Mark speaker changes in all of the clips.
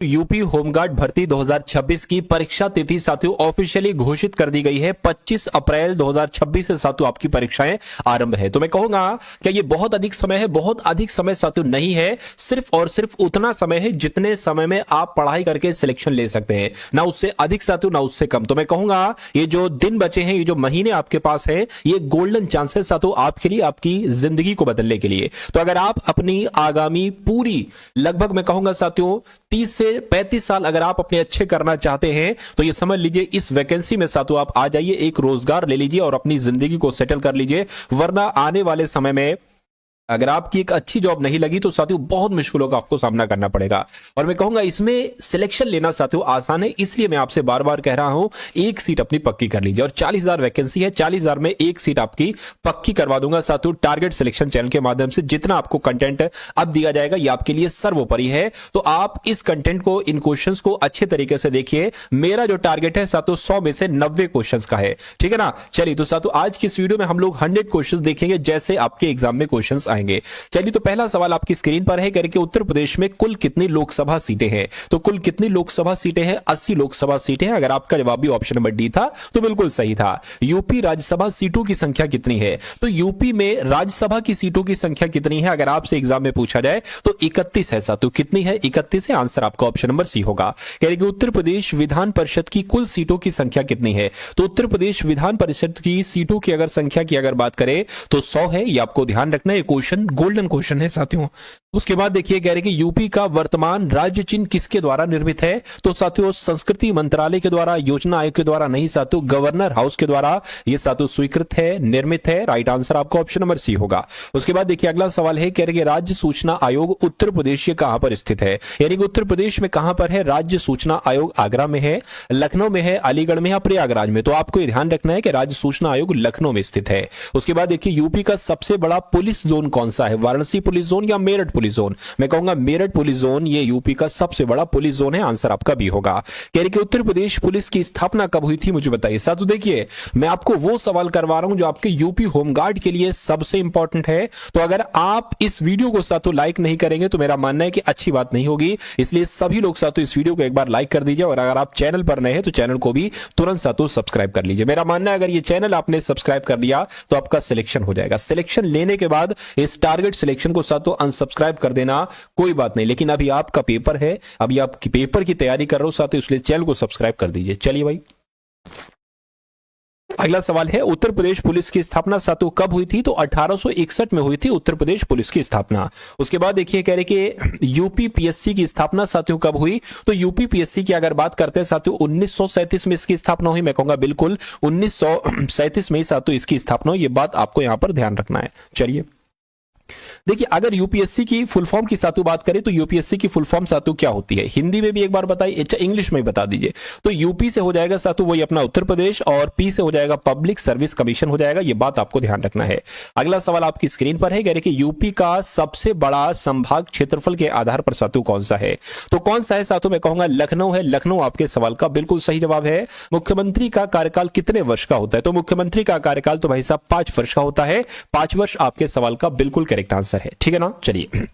Speaker 1: UP home guard भर्ती 2026 की परीक्षा तिथि साथियों ऑफिशियली घोषित कर दी गई है। 25 अप्रैल 2026 से साथियों आपकी परीक्षाएं आरंभ है। तो मैं कहूंगा कि ये बहुत अधिक समय है, बहुत अधिक समय साथियों नहीं है, सिर्फ और सिर्फ उतना समय है जितने समय में आप पढ़ाई करके सिलेक्शन ले सकते हैं, ना उससे अधिक साथियों ना उससे कम। तो मैं कहूंगा ये जो दिन बचे हैं, ये जो महीने आपके पास है, ये गोल्डन चांस है साथियों आपके लिए, आपकी जिंदगी को बदलने के लिए। तो अगर आप अपनी आगामी पूरी लगभग मैं कहूंगा साथियों 30 से 35 साल अगर आप अपने अच्छे करना चाहते हैं तो ये समझ लीजिए इस वैकेंसी में साथियों आप आ जाइए, एक रोजगार ले लीजिए और अपनी जिंदगी को सेटल कर लीजिए। वरना आने वाले समय में अगर आपकी एक अच्छी जॉब नहीं लगी तो साथियों बहुत मुश्किलों का आपको सामना करना पड़ेगा। और मैं कहूंगा इसमें सिलेक्शन लेना साथियों आसान है, इसलिए मैं आपसे बार बार कह रहा हूं एक सीट अपनी पक्की कर लीजिए। और 40,000 वैकेंसी है, 40,000 में एक सीट आपकी पक्की करवा दूंगा साथियों टारगेट सिलेक्शन चैनल के माध्यम से। जितना आपको कंटेंट अब दिया जाएगा ये आपके लिए सर्वोपरि है, तो आप इस कंटेंट को, इन क्वेश्चन को अच्छे तरीके से देखिए। मेरा जो टारगेट है साथियों 100 में से 90 क्वेश्चन का है, ठीक है ना। चलिए तो साथियों आज की इस वीडियो में हम लोग 100 क्वेश्चन देखेंगे जैसे आपके एग्जाम में क्वेश्चन आएंगे। चलिए तो पहला सवाल आपकी स्क्रीन पर है कि उत्तर प्रदेश में कुल कितनी लोकसभा सीटें हैं। तो कुल कितनी लोकसभा सीटें हैं? 80 लोकसभा सीटें हैं। अगर आपका जवाब भी ऑप्शन नंबर डी था तो बिल्कुल सही था। यूपी राज्यसभा सीटों की संख्या कितनी है? तो यूपी में राज्यसभा की सीटों की संख्या कितनी है अगर आपसे एग्जाम में पूछा जाए तो 31 है साथियों। कितनी है? 31 है। आंसर आपका ऑप्शन नंबर सी होगा। उत्तर प्रदेश विधान परिषद की कुल सीटों की संख्या कितनी है? तो उत्तर प्रदेश विधान परिषद की सीटों की अगर संख्या की अगर बात करें तो 100 है। ये आपको ध्यान रखना है, क्वेश्चन गोल्डन क्वेश्चन है साथियों। उसके बाद देखिए कह रहे कि यूपी का वर्तमान राज्य चिन्ह किसके द्वारा निर्मित है? तो साथियों संस्कृति मंत्रालय के द्वारा, योजना आयोग के द्वारा नहीं साथियों, गवर्नर हाउस के द्वारा ये साथियों स्वीकृत है, निर्मित है। राइट आंसर आपका ऑप्शन नंबर सी होगा। उसके बाद देखिए अगला सवाल है कह रहे कि राज्य सूचना आयोग उत्तर प्रदेश ये कहां पर स्थित है? यानी कि उत्तर प्रदेश में कहां पर है राज्य सूचना आयोग? आगरा में है, लखनऊ में है, अलीगढ़ में या प्रयागराज में? तो आपको ध्यान रखना है कि राज्य सूचना आयोग लखनऊ में स्थित है। उसके बाद देखिए यूपी का सबसे बड़ा पुलिस जोन कौन सा है? वाराणसी पुलिस जोन या मेरठ पुलिस जोन? मैं कहूंगा मेरठ पुलिस जोन ये यूपी का सबसे बड़ा पुलिस जोन है। आंसर आपका भी होगा। कह रहे कि उत्तर प्रदेश पुलिस की स्थापना कब हुई थी मुझे बताइए। साथियों देखिए मैं आपको वो सवाल करवा रहा हूं जो आपके यूपी होमगार्ड के लिए सबसे इंपॉर्टेंट है। तो अगर आप इस वीडियो को साथियों लाइक नहीं करेंगे तो मेरा मानना है कि अच्छी बात नहीं होगी। इसलिए सभी लोग साथियों इस वीडियो को एक बार लाइक कर दीजिए और अगर आप चैनल पर नए हैं तो चैनल को भी तुरंत साथियों सब्सक्राइब कर लीजिए। मेरा मानना है अगर ये चैनल आपने सब्सक्राइब कर लिया तो आपका सिलेक्शन हो जाएगा। सिलेक्शन लेने के बाद इस टारगेट सिलेक्शन को साथियों अनसब्सक्राइब कर देना कोई बात नहीं, लेकिन अभी आपका पेपर है, अभी आप पेपर की तैयारी कर रहे हो साथियों, इसलिए चैनल को सब्सक्राइब कर दीजिए। चलिए भाई अगला सवाल है उत्तर प्रदेश पुलिस की स्थापना साथियों कब हुई थी? तो 1861 में हुई थी उत्तर प्रदेश पुलिस की स्थापना। उसके बाद देखिए कह रहे कि यूपी पीएससी की स्थापना साथियों कब हुई? तो यूपी पीएससी की अगर बात करते हैं साथियों 1937 में इसकी स्थापना हुई। मैं कहूंगा बिल्कुल 1937 में ही साथियों इसकी स्थापना हुई। ये बात आपको यहां पर ध्यान रखना है। चलिए देखिए अगर यूपीएससी की फुल फॉर्म की साथियों बात करें तो यूपीएससी की फुल फॉर्म साथियों क्या होती है? हिंदी में भी एक बार बताइए, अच्छा इंग्लिश में बता दीजिए। तो यूपी से हो जाएगा साथियों वही अपना उत्तर प्रदेश और पी से हो जाएगा पब्लिक सर्विस कमीशन हो जाएगा। ये बात आपको ध्यान रखना है। अगला सवाल आपकी स्क्रीन पर है कह रहे कि यूपी का सबसे बड़ा संभाग क्षेत्रफल के आधार पर साथियों कौन सा है? तो कौन सा है साथियों? मैं कहूंगा लखनऊ है। लखनऊ आपके सवाल का बिल्कुल सही जवाब है। मुख्यमंत्री का कार्यकाल कितने वर्ष का होता है? तो मुख्यमंत्री का कार्यकाल तो भाई साहब 5 वर्ष का होता है। 5 वर्ष आपके सवाल का बिल्कुल करेक्ट आंसर है, ठीक है ना। चलिए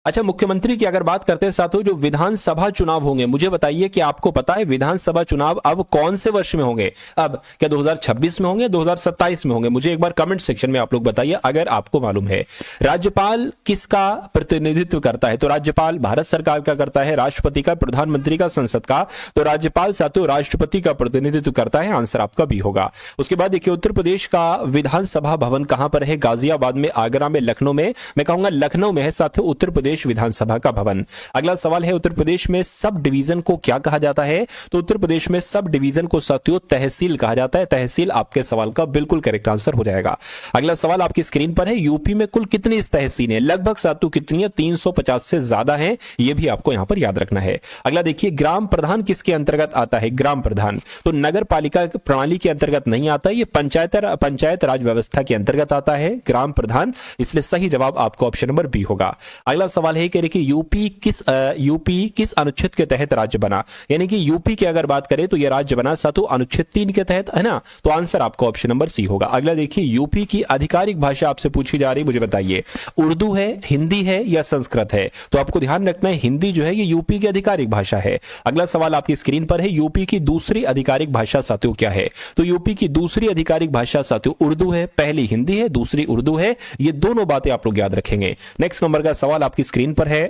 Speaker 1: अच्छा मुख्यमंत्री की अगर बात करते हैं साथियों जो विधानसभा चुनाव होंगे मुझे बताइए कि आपको पता है विधानसभा चुनाव अब कौन से वर्ष में होंगे? अब क्या 2026 में होंगे, 2027 में होंगे? मुझे एक बार कमेंट सेक्शन में आप लोग बताइए अगर आपको मालूम है। राज्यपाल किसका प्रतिनिधित्व करता है? तो राज्यपाल भारत सरकार का करता है, राष्ट्रपति का, प्रधानमंत्री का, संसद का? तो राज्यपाल साथियों राष्ट्रपति का प्रतिनिधित्व करता है। आंसर आपका भी होगा। उसके बाद देखिए उत्तर प्रदेश का विधानसभा भवन कहां पर है? गाजियाबाद में, आगरा में, लखनऊ में? मैं कहूंगा लखनऊ में है साथियों उत्तर प्रदेश विधानसभा का भवन। अगला सवाल है उत्तर प्रदेश में सब डिवीजन को क्या कहा जाता है? तो उत्तर प्रदेश में सब डिवीजन को साथियों तहसील कहा जाता है। तहसील आपके सवाल का बिल्कुल करेक्ट आंसर हो जाएगा। अगला सवाल आपकी स्क्रीन पर है यूपी में कुल कितनी तहसीलें हैं? लगभग साथियों कितनी है? 350 से ज्यादा है। यह भी आपको यहां पर याद रखना है। अगला देखिए ग्राम प्रधान किसके अंतर्गत आता है? ग्राम प्रधान तो नगर पालिका प्रणाली के अंतर्गत नहीं आता, यह पंचायत राज व्यवस्था के अंतर्गत आता है ग्राम प्रधान, इसलिए सही जवाब आपको ऑप्शन नंबर बी होगा। अगला सवाल है कि यूपी किस अनुच्छेद के तहत राज्य बना, यानी कि यूपी की अगर बात करें तो यह राज्य बना साथियों अनुच्छेद 3 के तहत, है ना। तो आंसर आपका ऑप्शन नंबर सी होगा। अगला देखिए, यूपी की आधिकारिक भाषा आपसे पूछी जा रही, मुझे बताइए उर्दू है, हिंदी है या संस्कृत है। तो आपको ध्यान रखना है हिंदी जो है ये यूपी की आधिकारिक भाषा है। अगला सवाल आपकी स्क्रीन पर है, यूपी की दूसरी आधिकारिक भाषा साथियों क्या है। तो यूपी की दूसरी आधिकारिक भाषा साथियों उर्दू है, पहली हिंदी है, दूसरी उर्दू है। ये दोनों बातें आप लोग याद रखेंगे। नेक्स्ट नंबर का सवाल आपकी स्क्रीन पर है,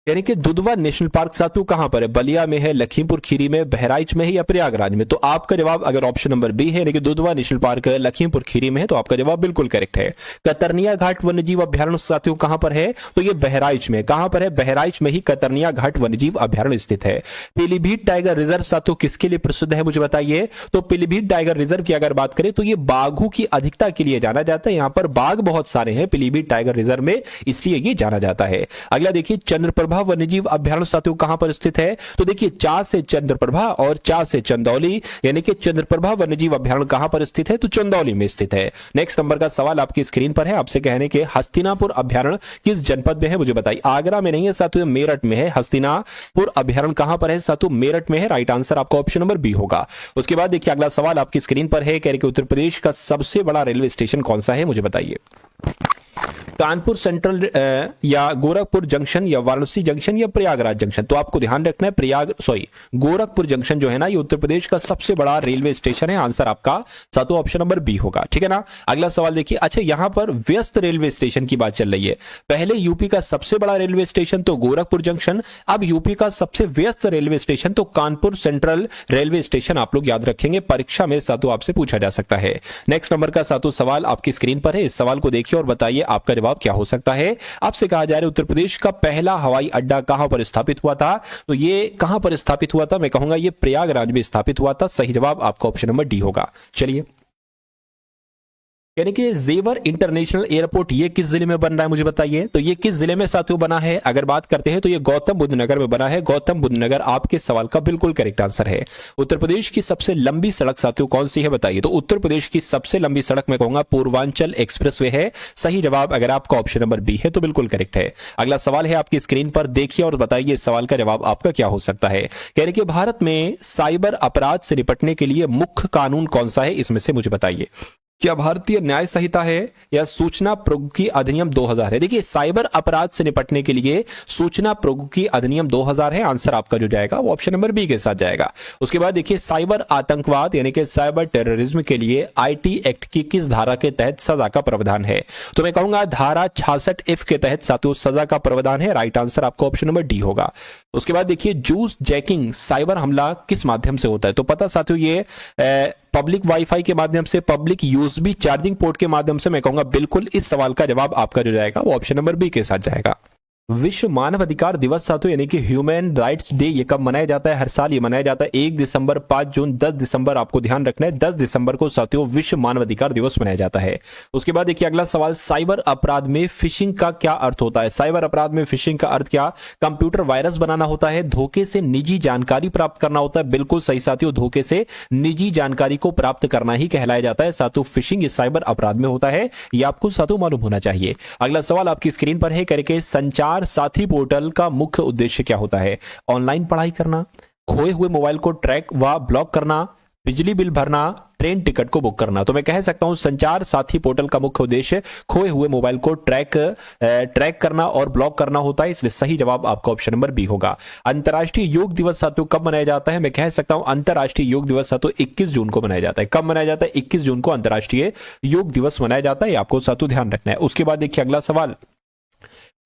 Speaker 1: यानी कि दुधवा नेशनल पार्क साथियों कहां पर है, बलिया में है, लखीमपुर खीरी में, बहराइच में है या प्रयागराज में। तो आपका जवाब अगर ऑप्शन नंबर बी है, यानी कि दुधवा नेशनल पार्क लखीमपुर खीरी में है, तो आपका जवाब बिल्कुल करेक्ट है। कतरनिया घाट वन्यजीव अभ्यारण्य साथियों कहां पर है, तो ये बहराइच में। कहां पर है, बहराइच में ही कतरनिया घाट वन्यजीव अभ्यारण्य स्थित है। पीलीभीत टाइगर रिजर्व साथियों किसके लिए प्रसिद्ध है, मुझे बताइए। तो पीलीभीत टाइगर रिजर्व की अगर बात करें तो ये बाघों की अधिकता के लिए जाना जाता है। यहां पर बाघ बहुत सारे हैं पीलीभीत टाइगर रिजर्व में, इसलिए ये जाना जाता है। अगला देखिए, चंद्रप्रभा वन्यजीव अभ्यारण्य साथियों कहां पर स्थित है। तो देखिए, चा से चंद्रप्रभा और चा से चंदौली, यानी कि चंद्रप्रभा वन्यजीव अभ्यारण्य कहां पर स्थित है, तो चंदौली में स्थित है। नेक्स्ट नंबर का सवाल आपकी स्क्रीन पर है, आपसे कहने के हस्तिनापुर अभ्यारण्य किस जनपद में है, मुझे बताइए। आगरा में नहीं है साथियों, मेरठ में है। हस्तिनापुर अभ्यारण्य कहां पर है साथियों, मेरठ में है। राइट आंसर आपका ऑप्शन नंबर बी होगा। उसके बाद देखिए अगला सवाल आपकी स्क्रीन पर है, कह रहे कि उत्तर प्रदेश का सबसे बड़ा रेलवे स्टेशन कौन सा है, मुझे बताइए। कानपुर सेंट्रल या गोरखपुर जंक्शन या वाराणसी जंक्शन या प्रयागराज जंक्शन। तो आपको ध्यान रखना है गोरखपुर जंक्शन जो है ना, ये उत्तर प्रदेश का सबसे बड़ा रेलवे स्टेशन है। आंसर आपका सातों ऑप्शन नंबर बी होगा, ठीक है ना। अगला सवाल देखिए, अच्छा यहां पर व्यस्त रेलवे स्टेशन की बात चल रही है। पहले यूपी का सबसे बड़ा रेलवे स्टेशन तो गोरखपुर जंक्शन, अब यूपी का सबसे व्यस्त रेलवे स्टेशन तो कानपुर सेंट्रल रेलवे स्टेशन। आप लोग याद रखेंगे, परीक्षा में सातों आपसे पूछा जा सकता है। नेक्स्ट नंबर का सातों सवाल आपकी स्क्रीन पर है, इस सवाल को देखिए और बताइए आपका जवाब क्या हो सकता है। आपसे कहा जा रहा है उत्तर प्रदेश का पहला हवाई अड्डा कहां पर स्थापित हुआ था। तो ये कहां पर स्थापित हुआ था, मैं कहूंगा ये प्रयागराज में स्थापित हुआ था। सही जवाब आपका ऑप्शन नंबर डी होगा। चलिए, यानी कि जेवर इंटरनेशनल एयरपोर्ट ये किस जिले में बन रहा है, मुझे बताइए। तो ये किस जिले में साथियों बना है, अगर बात करते हैं तो ये गौतम बुद्ध नगर में बना है। गौतम बुद्ध नगर आपके सवाल का बिल्कुल करेक्ट आंसर है। उत्तर प्रदेश की सबसे लंबी सड़क साथियों कौन सी है, बताइए। तो उत्तर प्रदेश की सबसे लंबी सड़क मैं कहूंगा पूर्वांचल एक्सप्रेसवे है। सही जवाब अगर आपका ऑप्शन नंबर बी है तो बिल्कुल करेक्ट है। अगला सवाल है आपकी स्क्रीन पर, देखिए और बताइए इस सवाल का जवाब आपका क्या हो सकता है। कह रहे कि भारत में साइबर अपराध से निपटने के लिए मुख्य कानून कौन सा है, इसमें से मुझे बताइए। क्या भारतीय न्याय संहिता है या सूचना प्रौद्योगिकी अधिनियम 2000 है। देखिए, साइबर अपराध से निपटने के लिए सूचना प्रौद्योगिकी अधिनियम 2000 है। आंसर आपका जो जाएगा वो ऑप्शन नंबर बी के साथ जाएगा। उसके बाद देखिए, साइबर आतंकवाद यानी कि साइबर टेररिज्म के लिए आईटी एक्ट की किस धारा के तहत सजा का प्रावधान है। तो मैं कहूंगा धारा 66F के तहत साथियों सजा का प्रावधान है। राइट आंसर आपका ऑप्शन नंबर डी होगा। उसके बाद देखिए, जूस जैकिंग साइबर हमला किस माध्यम से होता है। तो पता साथियों ये पब्लिक वाईफाई के माध्यम से, पब्लिक यूएसबी चार्जिंग पोर्ट के माध्यम से। मैं कहूंगा बिल्कुल इस सवाल का जवाब आपका जो जाएगा वो ऑप्शन नंबर बी के साथ जाएगा। विश्व मानव अधिकार दिवस साथियों यानी कि ह्यूमन राइट्स डे ये कब मनाया जाता है, हर साल ये मनाया जाता है 1 दिसंबर, 5 जून, 10 दिसंबर। आपको ध्यान रखना है 10 दिसंबर को साथियों विश्व मानव अधिकार दिवस मनाया जाता है। उसके बाद देखिए अगला सवाल, साइबर अपराध में फिशिंग का क्या अर्थ होता है। साइबर अपराध में फिशिंग का अर्थ क्या, कंप्यूटर वायरस बनाना होता है, धोखे से निजी जानकारी प्राप्त करना होता है। बिल्कुल सही साथियों, धोखे से निजी जानकारी को प्राप्त करना ही कहलाया जाता है साथियों फिशिंग, इस साइबर अपराध में होता है। ये आपको साथियों मालूम होना चाहिए। अगला सवाल आपकी स्क्रीन पर है, करके संचार साथी पोर्टल का मुख्य उद्देश्य क्या होता है। ऑनलाइन पढ़ाई करना, खोए हुए मोबाइल को ट्रैक व ब्लॉक करना, बिजली बिल भरना, ट्रेन टिकट को बुक करना। तो मैं कह सकता हूं संचार साथी पोर्टल का मुख्य उद्देश्य खोए हुए मोबाइल को ट्रैक करना और ब्लॉक करना होता है, इसलिए सही जवाब आपका ऑप्शन नंबर बी होगा। अंतर्राष्ट्रीय योग दिवस साथियों कब मनाया जाता है। मैं कह सकता हूं अंतर्राष्ट्रीय योग दिवस साथियों 21 जून को मनाया जाता है। कब मनाया जाता है, 21 जून को अंतर्राष्ट्रीय योग दिवस मनाया जाता है। आपको साथियों ध्यान रखना है। उसके बाद देखिए अगला सवाल,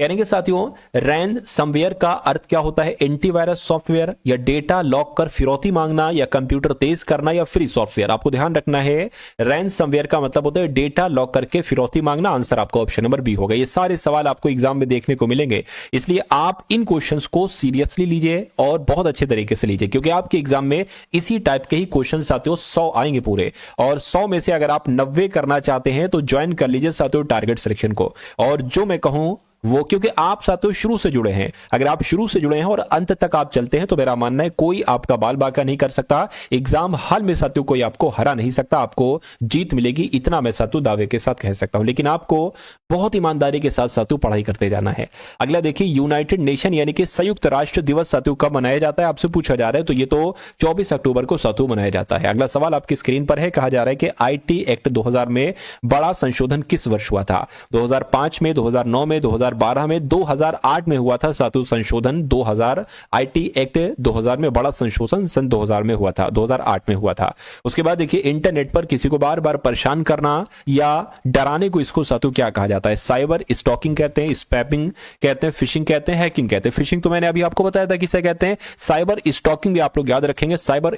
Speaker 1: यानी कि साथियों रैनसमवेयर का अर्थ क्या होता है, एंटीवायरस सॉफ्टवेयर या डेटा लॉक कर फिरौती मांगना या कंप्यूटर तेज करना या फ्री सॉफ्टवेयर। आपको ध्यान रखना है रैनसमवेयर का मतलब होता है डेटा लॉक करके फिरौती मांगना। आंसर आपका ऑप्शन नंबर बी होगा। ये सारे सवाल आपको एग्जाम में देखने को मिलेंगे, इसलिए आप इन क्वेश्चंस को सीरियसली लीजिए और बहुत अच्छे तरीके से लीजिए, क्योंकि आपके एग्जाम में इसी टाइप के ही क्वेश्चन साथियों 100 आएंगे पूरे, और 100 में से अगर आप 90 करना चाहते हैं तो ज्वाइन कर लीजिए साथियों टारगेट सिलेक्शन को। और जो मैं कहूं वो क्योंकि आप साथियों शुरू से जुड़े हैं। अगर आप शुरू से जुड़े हैं और अंत तक आप चलते हैं तो मेरा मानना है कोई आपका बाल बांका नहीं कर सकता। एग्जाम हॉल में साथियों कोई आपको हरा नहीं सकता, आपको जीत मिलेगी, इतना मैं साथियों दावे के साथ कह सकता हूं। लेकिन आपको बहुत ईमानदारी के साथ साथियों पढ़ाई करते जाना है। अगला देखिए, यूनाइटेड नेशन यानी कि संयुक्त राष्ट्र दिवस साथियों कब मनाया जाता है, आपसे पूछा जा रहा है। तो ये तो 24 अक्टूबर को साथियों मनाया जाता है। अगला सवाल आपकी स्क्रीन पर है, कहा जा रहा है कि आईटी एक्ट 2000 में बड़ा संशोधन किस वर्ष हुआ था? 2005 में, 2009 में, 2012 में, 2008 में हुआ था साथियों संशोधन। 2000 आईटी एक्ट 2000 में बड़ा संशोधन सन 2000 में हुआ था, 2008 में हुआ था। उसके बाद देखिए, इंटरनेट पर किसी को बार बार परेशान करना या डराने को, इसको साथियों क्या कहा जाता है? साइबर स्टॉकिंग कहते हैं, स्पैमिंग कहते हैं, फिशिंग कहते हैं, हैकिंग कहते हैं। फिशिंग तो मैंने अभी आपको बताया था किसे कहते हैं। साइबर स्टॉकिंग भी आप लोग याद रखेंगे, साइबर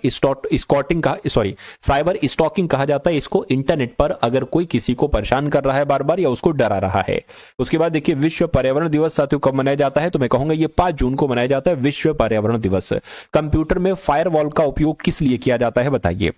Speaker 1: स्टॉकिंग कहा जाता है इसको, इंटरनेट पर अगर कोई किसी को परेशान कर रहा है बार बार या उसको डरा रहा है। उसके बाद देखिए, विश्व पर्यावरण दिवस साथियों कब मनाया जाता है? तो मैं कहूंगा ये 5 जून को मनाया जाता है, विश्व पर्यावरण दिवस। कंप्यूटर में फायरवॉल का उपयोग किस लिए किया जाता है, बताइए?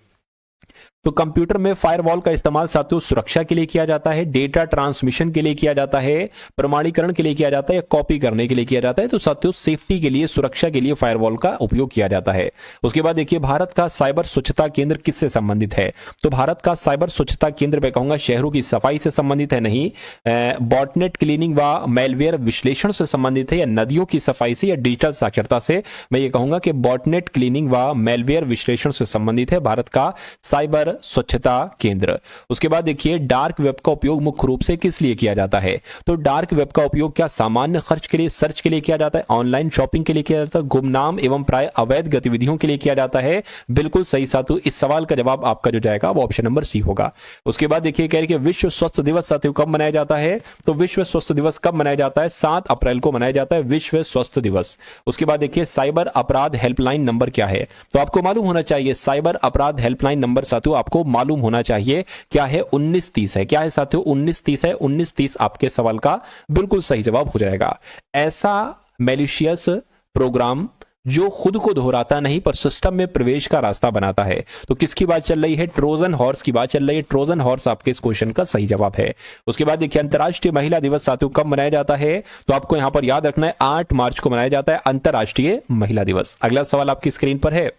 Speaker 1: तो कंप्यूटर में फायरवॉल का इस्तेमाल साथियों सुरक्षा के लिए किया जाता है, डेटा ट्रांसमिशन के लिए किया जाता है, प्रमाणीकरण के लिए किया जाता है, या कॉपी करने के लिए किया जाता है। तो साथियों सेफ्टी के लिए, सुरक्षा के लिए फायरवॉल का उपयोग किया जाता है। उसके बाद देखिए, भारत का साइबर स्वच्छता केंद्र किससे संबंधित है? तो भारत का साइबर स्वच्छता केंद्र मैं कहूंगा शहरों की सफाई से संबंधित है, नहीं बॉटनेट क्लीनिंग व मेलवेयर विश्लेषण से संबंधित है, या नदियों की सफाई से, या डिजिटल साक्षरता से? मैं ये कहूंगा कि बॉटनेट क्लीनिंग व मेलवेयर विश्लेषण से संबंधित है भारत का साइबर स्वच्छता केंद्र। उसके बाद देखिए, डार्क वेब का उपयोग मुख्य रूप से किस लिए किया जाता है? तो डार्क वेब का उपयोग क्या सामान्य खर्च के लिए, सर्च के लिए किया जाता है, ऑनलाइन शॉपिंग के लिए किया जाता है, गुमनाम एवं प्राय अवैध गतिविधियों के लिए किया जाता है? बिल्कुल सही साथियों, इस सवाल का जवाब आपका जो जाएगा वो ऑप्शन नंबर सी होगा। उसके बाद देखिए, कह रहे कि विश्व स्वास्थ्य दिवस साथियों कब मनाया जाता है? तो विश्व स्वास्थ्य दिवस कब मनाया जाता है? 7 अप्रैल को मनाया जाता है विश्व स्वास्थ्य दिवस। उसके बाद देखिए, साइबर अपराध हेल्पलाइन नंबर क्या है? तो आपको मालूम होना चाहिए, साइबर अपराध हेल्पलाइन नंबर साथियों आपको मालूम होना चाहिए क्या है? 1930 है। क्या है साथियों? 1930 है। 1930 आपके सवाल का बिल्कुल सही जवाब हो जाएगा। ऐसा मैलिशियस प्रोग्राम जो खुद को दोहराता नहीं पर सिस्टम में प्रवेश का रास्ता बनाता है। तो किसकी बात चल रही है? ट्रोजन हॉर्स की बात चल रही है। ट्रोजन हॉर्स आपके इस क्वेश्चन का सही जवाब है। उसके बाद देखिए, अंतर्राष्ट्रीय महिला दिवस साथियों कब मनाया जाता है? तो आपको यहां पर याद रखना है 8 मार्च को मनाया जाता है अंतर्राष्ट्रीय महिला दिवस। अगला सवाल आपकी स्क्रीन पर है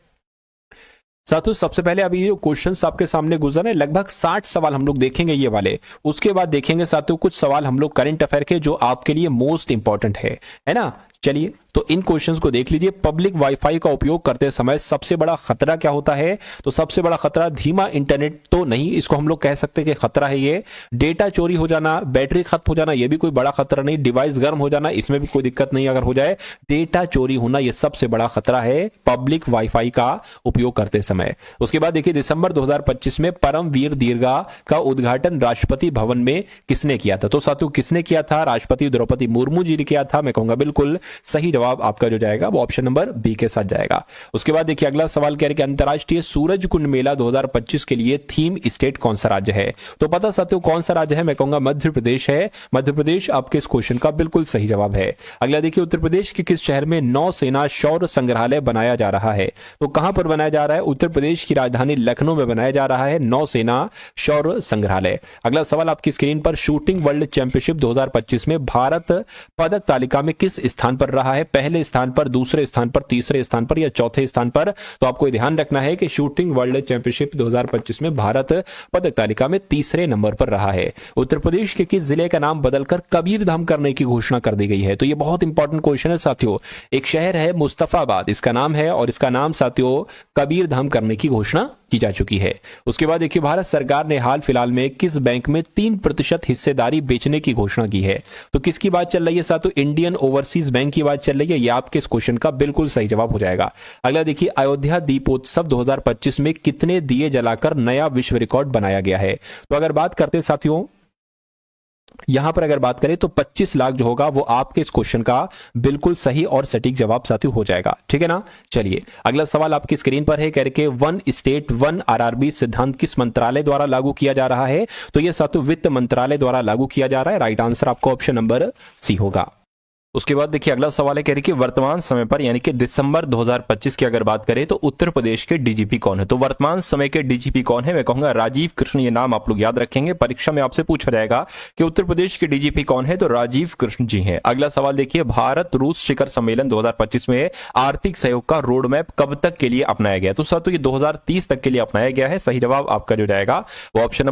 Speaker 1: साथियों। सबसे पहले अभी ये क्वेश्चंस आपके सामने गुजर रहे, लगभग 60 सवाल हम लोग देखेंगे ये वाले। उसके बाद देखेंगे साथियों कुछ सवाल हम लोग करंट अफेयर के जो आपके लिए मोस्ट इंपॉर्टेंट है ना। चलिए, तो इन क्वेश्चंस को देख लीजिए। पब्लिक वाईफाई का उपयोग करते समय सबसे बड़ा खतरा क्या होता है? तो सबसे बड़ा खतरा धीमा इंटरनेट तो नहीं, इसको हम लोग कह सकते हैं कि खतरा है ये। डेटा चोरी हो जाना, बैटरी खत्म हो जाना, ये भी कोई बड़ा खतरा नहीं। डिवाइस गर्म हो जाना, इसमें भी कोई दिक्कत नहीं अगर हो जाए। डेटा चोरी होना ये सबसे बड़ा खतरा है पब्लिक वाईफाई का उपयोग करते समय। उसके बाद देखिए, दिसंबर 2025 में परमवीर दीर्घा का उद्घाटन राष्ट्रपति भवन में किसने किया था? तो साथियों किसने किया था? राष्ट्रपति द्रौपदी मुर्मू जी ने किया था। मैं कहूंगा बिल्कुल सही जवाब आपका जो जाएगा वो ऑप्शन नंबर बी के साथ जाएगा। उसके बाद देखिए, अगला सवाल कह रहे कि अंतर्राष्ट्रीय सूरज कुंड मेला 2025 के लिए थीम स्टेट कौन सा राज्य है? तो पता साथियों कौन सा राज्य है? मैं कहूंगा मध्य प्रदेश है। मध्य प्रदेश आपके इस क्वेश्चन का बिल्कुल सही जवाब है। अगला देखिए, उत्तर प्रदेश के किस शहर में नौसेना शौर्य संग्रहालय बनाया जा रहा है? तो कहां पर बनाया जा रहा है? उत्तर प्रदेश की राजधानी लखनऊ में बनाया जा रहा है नौसेना शौर्य संग्रहालय। अगला सवाल आपकी स्क्रीन पर, शूटिंग वर्ल्ड चैंपियनशिप 2025 में भारत पदक तालिका में किस स्थान पर रहा है? पहले स्थान पर, दूसरे स्थान पर, तीसरे स्थान पर, या चौथे स्थान पर? तो आपको ध्यान रखना है कि शूटिंग वर्ल्ड चैंपियनशिप 2025 में भारत पदक तालिका में तीसरे नंबर पर रहा है। उत्तर प्रदेश के किस जिले का नाम बदलकर कबीरधाम करने की घोषणा कर दी गई है? तो ये बहुत इंपॉर्टेंट क्वेश्चन है साथियों। एक शहर है मुस्तफाबाद, इसका नाम है, और इसका नाम साथियों कबीरधाम करने की घोषणा की जा चुकी है। उसके बाद देखिए, भारत सरकार ने हाल फिलहाल में किस बैंक में 3% हिस्सेदारी बेचने की घोषणा की है? तो किसकी बात चल रही है साथियों? इंडियन ओवरसीज बैंक की बात चल रही है। ये आपके इस क्वेश्चन का बिल्कुल सही जवाब हो जाएगा। अगला देखिए, अयोध्या दीपोत्सव 2025 में कितने दिए जलाकर नया विश्व रिकॉर्ड बनाया गया है? तो अगर बात करते हैं साथियों, यहां पर अगर बात करें तो 25 लाख जो होगा वो आपके इस क्वेश्चन का बिल्कुल सही और सटीक जवाब साथियों हो जाएगा। ठीक है ना। चलिए, अगला सवाल आपकी स्क्रीन पर है, कह रहे वन स्टेट वन आरआरबी सिद्धांत किस मंत्रालय द्वारा लागू किया जा रहा है? तो यह साथियों वित्त मंत्रालय द्वारा लागू किया जा रहा है। राइट आंसर आपका ऑप्शन नंबर सी होगा। उसके बाद देखिए अगला सवाल है, कह रही कि वर्तमान समय पर यानी कि दिसंबर 2025 की अगर बात करें तो उत्तर प्रदेश के डीजीपी कौन है। तो वर्तमान समय के डीजीपी कौन है, मैं कहूंगा राजीव कृष्ण। ये नाम आप लोग याद रखेंगे, परीक्षा में आपसे पूछा जाएगा कि उत्तर प्रदेश के डीजीपी कौन है, तो राजीव कृष्ण जी हैं। अगला सवाल देखिए, भारत रूस शिखर सम्मेलन 2025 में आर्थिक सहयोग का रोड मैप कब तक के लिए अपनाया गया। तो सर तो ये 2030 तक के लिए अपनाया गया है। सही जवाब आपका जो जाएगा वो ऑप्शन